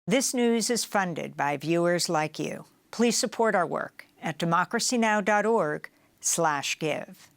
This news is funded by viewers like you. Please support our work at democracynow.org/give.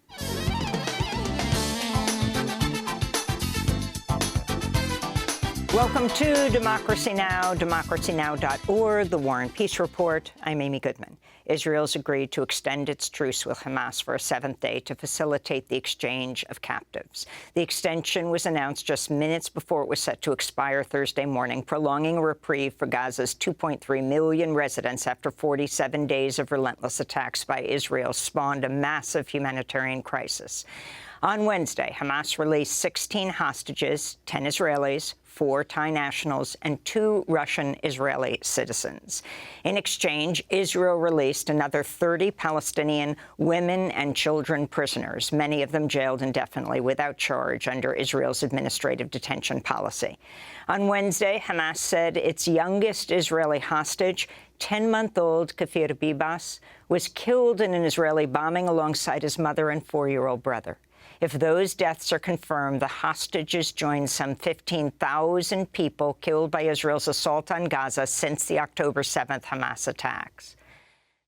Welcome to Democracy Now!, democracynow.org, the War and Peace Report. I'm Amy Goodman. Israel's agreed to extend its truce with Hamas for a seventh day to facilitate the exchange of captives. The extension was announced just minutes before it was set to expire Thursday morning, prolonging a reprieve for Gaza's 2.3 million residents after 47 days of relentless attacks by Israel spawned a massive humanitarian crisis. On Wednesday, Hamas released 16 hostages, 10 Israelis, 4 Thai nationals, and 2 Russian-Israeli citizens. In exchange, Israel released another 30 Palestinian women and children prisoners, many of them jailed indefinitely without charge under Israel's administrative detention policy. On Wednesday, Hamas said its youngest Israeli hostage, 10-month-old Kafir Bibas, was killed in an Israeli bombing alongside his mother and 4-year-old brother. If those deaths are confirmed, the hostages join some 15,000 people killed by Israel's assault on Gaza since the October 7th Hamas attacks.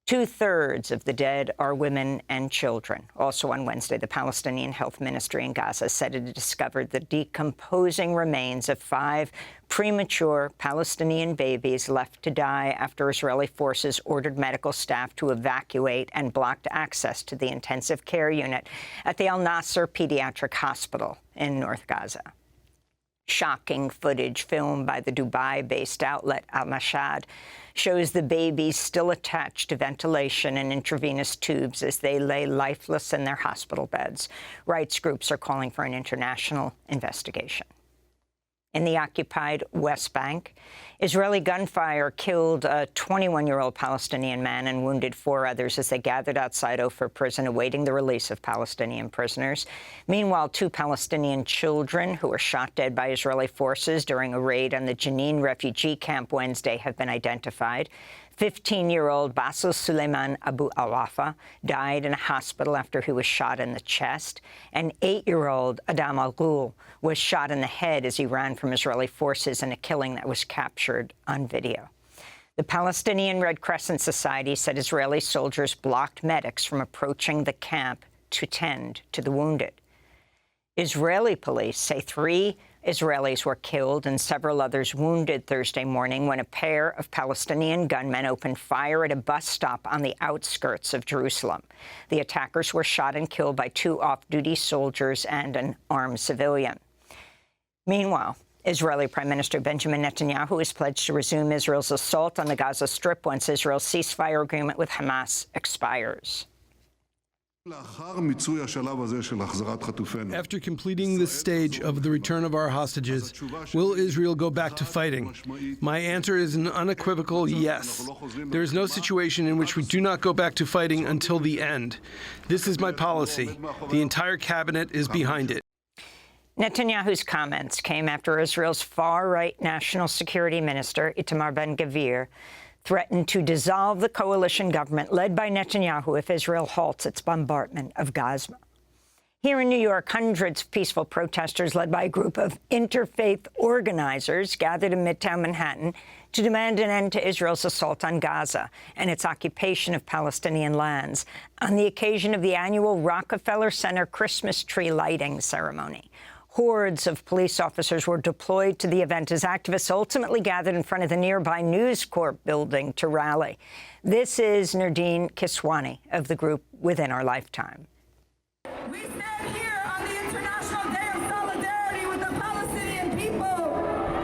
2/3 of the dead are women and children. Also on Wednesday, the Palestinian Health Ministry in Gaza said it had discovered the decomposing remains of 5 premature Palestinian babies left to die after Israeli forces ordered medical staff to evacuate and blocked access to the intensive care unit at the Al Nasser Pediatric Hospital in North Gaza. Shocking footage filmed by the Dubai-based outlet Al Mashhad shows the babies still attached to ventilation and intravenous tubes as they lay lifeless in their hospital beds. Rights groups are calling for an international investigation. In the occupied West Bank, Israeli gunfire killed a 21-year-old Palestinian man and wounded 4 others as they gathered outside Ofer prison awaiting the release of Palestinian prisoners. Meanwhile, 2 Palestinian children who were shot dead by Israeli forces during a raid on the Jenin refugee camp Wednesday have been identified. 15-year-old Basil Suleiman Abu Awafa died in a hospital after he was shot in the chest, and 8-year-old Adam Al-Ghul was shot in the head as he ran from Israeli forces in a killing that was captured on video. The Palestinian Red Crescent Society said Israeli soldiers blocked medics from approaching the camp to tend to the wounded. Israeli police say 3 Israelis were killed and several others wounded Thursday morning when a pair of Palestinian gunmen opened fire at a bus stop on the outskirts of Jerusalem. The attackers were shot and killed by 2 off-duty soldiers and an armed civilian. Meanwhile, Israeli Prime Minister Benjamin Netanyahu has pledged to resume Israel's assault on the Gaza Strip once Israel's ceasefire agreement with Hamas expires. After completing this stage of the return of our hostages, will Israel go back to fighting? My answer is an unequivocal yes. There is no situation in which we do not go back to fighting until the end. This is my policy. The entire cabinet is behind it. Netanyahu's comments came after Israel's far-right National Security Minister, Itamar Ben-Gvir, threatened to dissolve the coalition government led by Netanyahu if Israel halts its bombardment of Gaza. Here in New York, hundreds of peaceful protesters led by a group of interfaith organizers gathered in Midtown Manhattan to demand an end to Israel's assault on Gaza and its occupation of Palestinian lands on the occasion of the annual Rockefeller Center Christmas tree lighting ceremony. Hordes of police officers were deployed to the event as activists ultimately gathered in front of the nearby News Corp building to rally. This is Nardine Kiswani of the group Within Our Lifetime. We stand here on the International Day of Solidarity with the Palestinian people,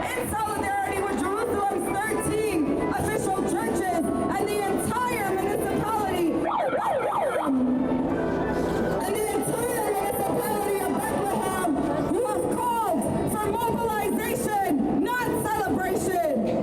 in solidarity with Jerusalem's 13 official churches and the entire municipality.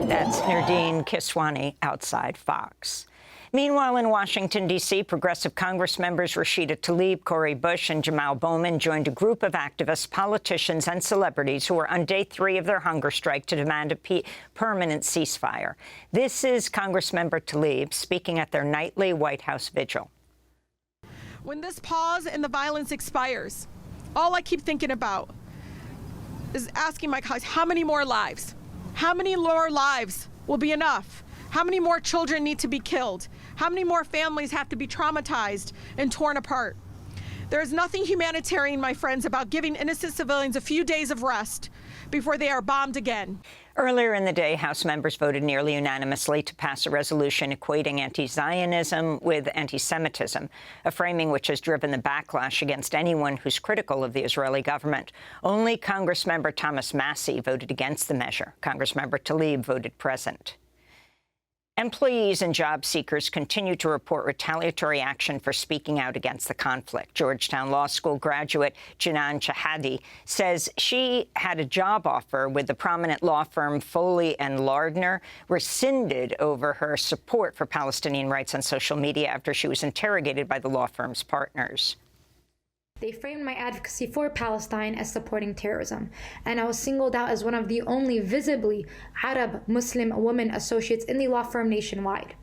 That's Nardine Kiswani outside Fox. Meanwhile, in Washington, D.C., progressive Congress members Rashida Tlaib, Cori Bush, and Jamal Bowman joined a group of activists, politicians, and celebrities who are on day 3 of their hunger strike to demand a permanent ceasefire. This is Congressmember Tlaib speaking at their nightly White House vigil. When this pause in the violence expires, all I keep thinking about is asking my colleagues, how many more lives? How many more lives will be enough? How many more children need to be killed? How many more families have to be traumatized and torn apart? There is nothing humanitarian, my friends, about giving innocent civilians a few days of rest before they are bombed again. Earlier in the day, House members voted nearly unanimously to pass a resolution equating anti-Zionism with anti-Semitism, a framing which has driven the backlash against anyone who's critical of the Israeli government. Only Congressmember Thomas Massie voted against the measure. Congressmember Tlaib voted present. Employees and job seekers continue to report retaliatory action for speaking out against the conflict. Georgetown Law School graduate Jinan Chahadi says she had a job offer with the prominent law firm Foley and Lardner, rescinded over her support for Palestinian rights on social media after she was interrogated by the law firm's partners. They framed my advocacy for Palestine as supporting terrorism, and I was singled out as one of the only visibly Arab Muslim women associates in the law firm nationwide.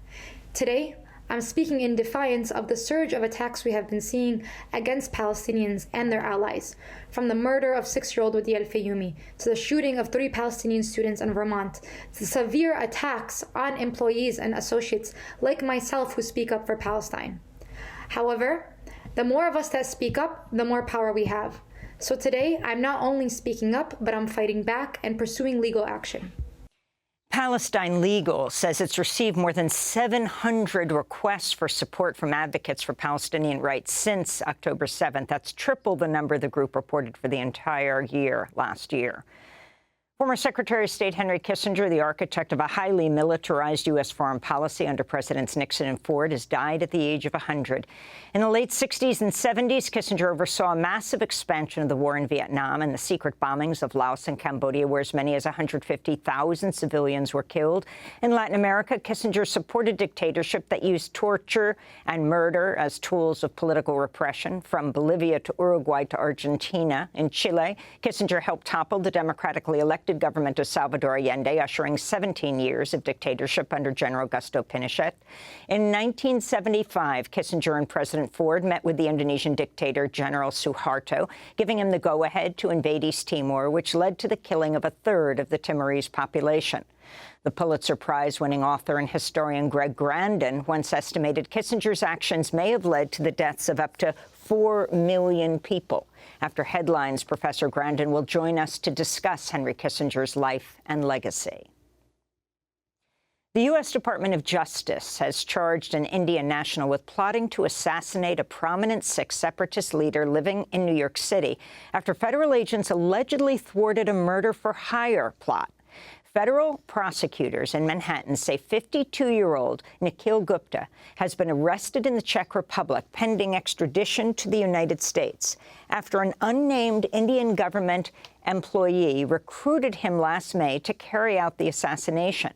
Today, I'm speaking in defiance of the surge of attacks we have been seeing against Palestinians and their allies, from the murder of 6-year-old Wadi al-Fayoumi to the shooting of 3 Palestinian students in Vermont, to severe attacks on employees and associates like myself who speak up for Palestine. However, the more of us that speak up, the more power we have. So today, I'm not only speaking up, but I'm fighting back and pursuing legal action. Palestine Legal says it's received more than 700 requests for support from advocates for Palestinian rights since October 7th. That's triple the number the group reported for the entire year last year. Former Secretary of State Henry Kissinger, the architect of a highly militarized U.S. foreign policy under Presidents Nixon and Ford, has died at the age of 100. In the late 60s and 70s, Kissinger oversaw a massive expansion of the war in Vietnam and the secret bombings of Laos and Cambodia, where as many as 150,000 civilians were killed. In Latin America, Kissinger supported dictatorship that used torture and murder as tools of political repression. From Bolivia to Uruguay to Argentina. In Chile, Kissinger helped topple the democratically elected government of Salvador Allende, ushering 17 years of dictatorship under General Augusto Pinochet. In 1975, Kissinger and President Ford met with the Indonesian dictator General Suharto, giving him the go-ahead to invade East Timor, which led to the killing of 1/3 of the Timorese population. The Pulitzer Prize-winning author and historian Greg Grandin once estimated Kissinger's actions may have led to the deaths of up to 4 million people. After headlines, Professor Grandin will join us to discuss Henry Kissinger's life and legacy. The U.S. Department of Justice has charged an Indian national with plotting to assassinate a prominent Sikh separatist leader living in New York City after federal agents allegedly thwarted a murder-for-hire plot. Federal prosecutors in Manhattan say 52-year-old Nikhil Gupta has been arrested in the Czech Republic pending extradition to the United States after an unnamed Indian government employee recruited him last May to carry out the assassination.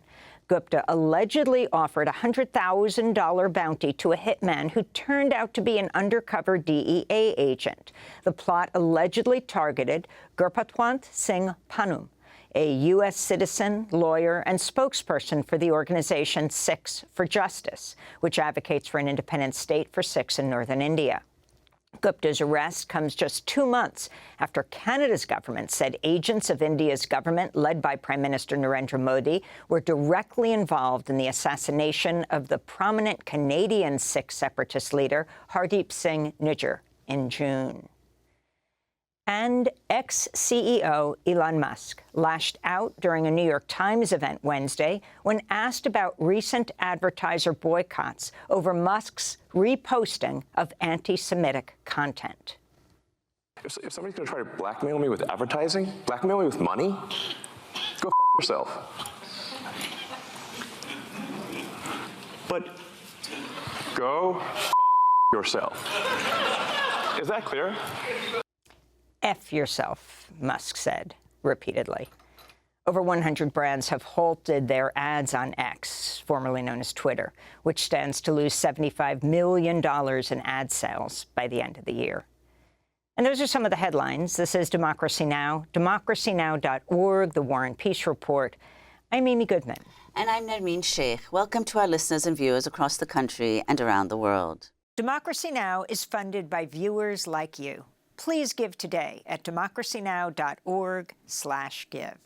Gupta allegedly offered a $100,000 bounty to a hitman who turned out to be an undercover DEA agent. The plot allegedly targeted Gurpatwant Singh Panum, a U.S. citizen, lawyer, and spokesperson for the organization Sikhs for Justice, which advocates for an independent state for Sikhs in northern India. Gupta's arrest comes just 2 months after Canada's government said agents of India's government, led by Prime Minister Narendra Modi, were directly involved in the assassination of the prominent Canadian Sikh separatist leader, Hardeep Singh Nijjar, in June. And ex-CEO Elon Musk lashed out during a New York Times event Wednesday when asked about recent advertiser boycotts over Musk's reposting of anti-Semitic content. If somebody's going to try to blackmail me with advertising, blackmail me with money, go f*** yourself. But go f*** yourself. Is that clear? F yourself, Musk said repeatedly. Over 100 brands have halted their ads on X, formerly known as Twitter, which stands to lose $75 million in ad sales by the end of the year. And those are some of the headlines. This is Democracy Now!, democracynow.org, The War and Peace Report. I'm Amy Goodman. And I'm Nermeen Sheikh. Welcome to our listeners and viewers across the country and around the world. Democracy Now! Is funded by viewers like you. Please give today at democracynow.org/give.